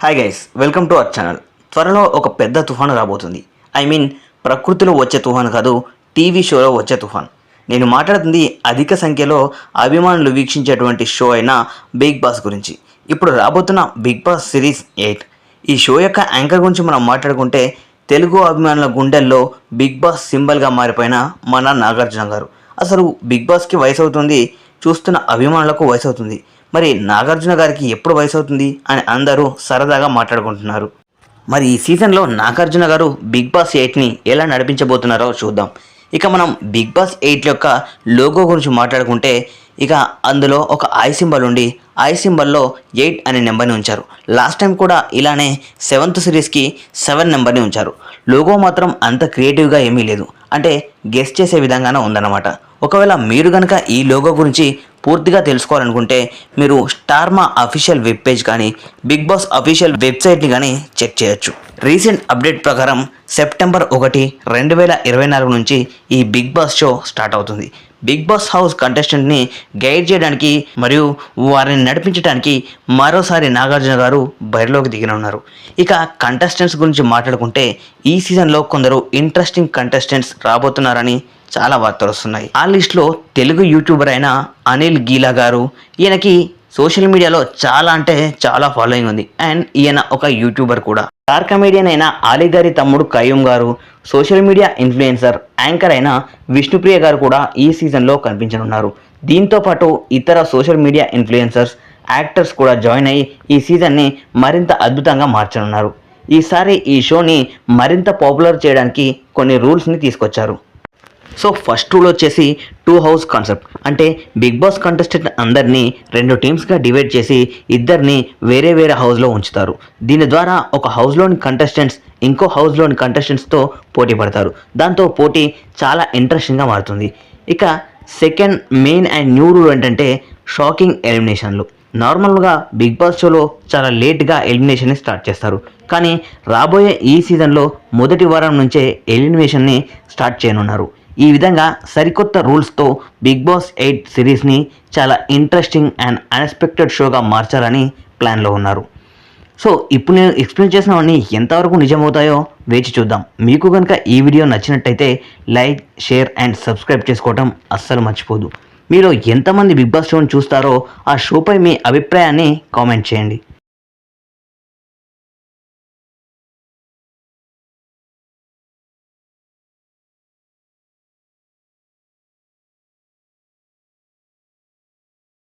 Hi guys, welcome to our channel. త్వరలో ఒక పెద్ద తుఫాను రాబోతుంది. ప్రకృతిలో వచ్చే తుఫాను కాదు, టీవీ షోలో వచ్చే తుఫాను. నేను మాట్లాడుతుంది అధిక సంఖ్యలో అభిమానులు వీక్షించేటువంటి షో అయిన బిగ్ బాస్ గురించి. ఇప్పుడు రాబోతున్న బిగ్ బాస్ సిరీస్ 8 ఈ షో యొక్క యాంకర్ గురించి మనం మాట్లాడుకుంటే తెలుగు అభిమానుల గుండెల్లో బిగ్ బాస్ సింబల్గా మారిపోయిన మన నాగార్జున గారు. అసలు బిగ్ బాస్కి వయసు అవుతుంది, చూస్తున్న అభిమానులకు వయసు అవుతుంది. మరి నాగార్జున గారికి ఎప్పుడు వయసు అవుతుంది అని అందరూ సరదాగా మాట్లాడుకుంటున్నారు. మరి ఈ సీజన్లో నాగార్జున గారు బిగ్ బాస్ 8ని ఎలా నడిపించబోతున్నారో చూద్దాం. ఇక మనం బిగ్ బాస్ 8 యొక్క లోగో గురించి మాట్లాడుకుంటే ఇక అందులో ఒక ఐ సింబల్ ఉండి ఐ సింబల్లో 8 అనే నెంబర్ని ఉంచారు. లాస్ట్ టైం కూడా ఇలానే 7th సిరీస్కి 7 నెంబర్ని ఉంచారు. లోగో మాత్రం అంత క్రియేటివ్గా ఏమీ లేదు, అంటే గెస్ చేసే విధంగానే ఉందన్నమాట. ఒకవేళ మీరు కనుక ఈ లోగో గురించి పూర్తిగా తెలుసుకోవాలనుకుంటే మీరు స్టార్మా అఫీషియల్ వెబ్ పేజ్ కానీ బిగ్ బాస్ అఫీషియల్ వెబ్సైట్ని కానీ చెక్ చేయొచ్చు. రీసెంట్ అప్డేట్ ప్రకారం సెప్టెంబర్ 1, 2024 నుంచి ఈ బిగ్ బాస్ షో స్టార్ట్ అవుతుంది. బిగ్ బాస్ హౌస్ కంటెస్టెంట్ని గైడ్ చేయడానికి మరియు వారిని నడిపించడానికి మరోసారి నాగార్జున గారు బరిలోకి దిగనున్నారు. ఇక కంటెస్టెంట్స్ గురించి మాట్లాడుకుంటే ఈ సీజన్లో కొందరు ఇంట్రెస్టింగ్ కంటెస్టెంట్స్ రాబోతున్నారని చాలా వార్తలు వస్తున్నాయి. ఆ లిస్ట్లో తెలుగు యూట్యూబర్ అయిన అనిల్ గీలా గారు. ఈయనకి సోషల్ మీడియాలో చాలా ఫాలోయింగ్ ఉంది అండ్ ఈయన ఒక యూట్యూబర్ కూడా. స్టార్ కమెడియన్ అయిన ఆలీ గారి తమ్ముడు కయ్యూమ్ గారు, సోషల్ మీడియా ఇన్ఫ్లుయెన్సర్ యాంకర్ అయిన విష్ణుప్రియ గారు కూడా ఈ సీజన్లో కనిపించనున్నారు. దీంతో పాటు ఇతర సోషల్ మీడియా ఇన్ఫ్లుయెన్సర్స్, యాక్టర్స్ కూడా జాయిన్ అయ్యి ఈ సీజన్ని మరింత అద్భుతంగా మార్చనున్నారు. ఈసారి ఈ షోని మరింత పాపులర్ చేయడానికి కొన్ని రూల్స్ని తీసుకొచ్చారు. సో ఫస్ట్ రూల్ వచ్చేసి 2 హౌస్ కాన్సెప్ట్. అంటే బిగ్ బాస్ కంటెస్టెంట్ అందరినీ 2 టీమ్స్గా డివైడ్ చేసి ఇద్దరిని వేరే హౌస్లో ఉంచుతారు. దీని ద్వారా ఒక హౌస్లోని కంటెస్టెంట్స్ ఇంకో హౌస్లోని కంటెస్టెంట్స్తో పోటీ పడతారు. దాంతో పోటీ చాలా ఇంట్రెస్టింగ్గా మారుతుంది. ఇక second main and new rule ఏంటంటే షాకింగ్ ఎలిమినేషన్లు. నార్మల్గా బిగ్ బాస్ షోలో చాలా లేట్గా ఎలిమినేషన్ని స్టార్ట్ చేస్తారు, కానీ రాబోయే ఈ సీజన్లో మొదటి వారం నుంచే ఎలిమినేషన్ని స్టార్ట్ చేయనున్నారు. ఈ విధంగా సరికొత్త రూల్స్తో బిగ్ బాస్ 8 సిరీస్ని చాలా ఇంట్రెస్టింగ్ అండ్ అన్ఎక్స్పెక్టెడ్ షోగా మార్చాలని ప్లాన్లో ఉన్నారు. సో ఇప్పుడు నేను ఎక్స్ప్లెయిన్ చేసినవన్నీ ఎంతవరకు నిజమవుతాయో వేచి చూద్దాం. మీకు కనుక ఈ వీడియో నచ్చినట్టయితే లైక్, షేర్ అండ్ సబ్స్క్రైబ్ చేసుకోవడం అస్సలు మర్చిపోదు. మీరు ఎంతమంది బిగ్ బాస్ షోని చూస్తారో ఆ షోపై మీ అభిప్రాయాన్ని కామెంట్ చేయండి.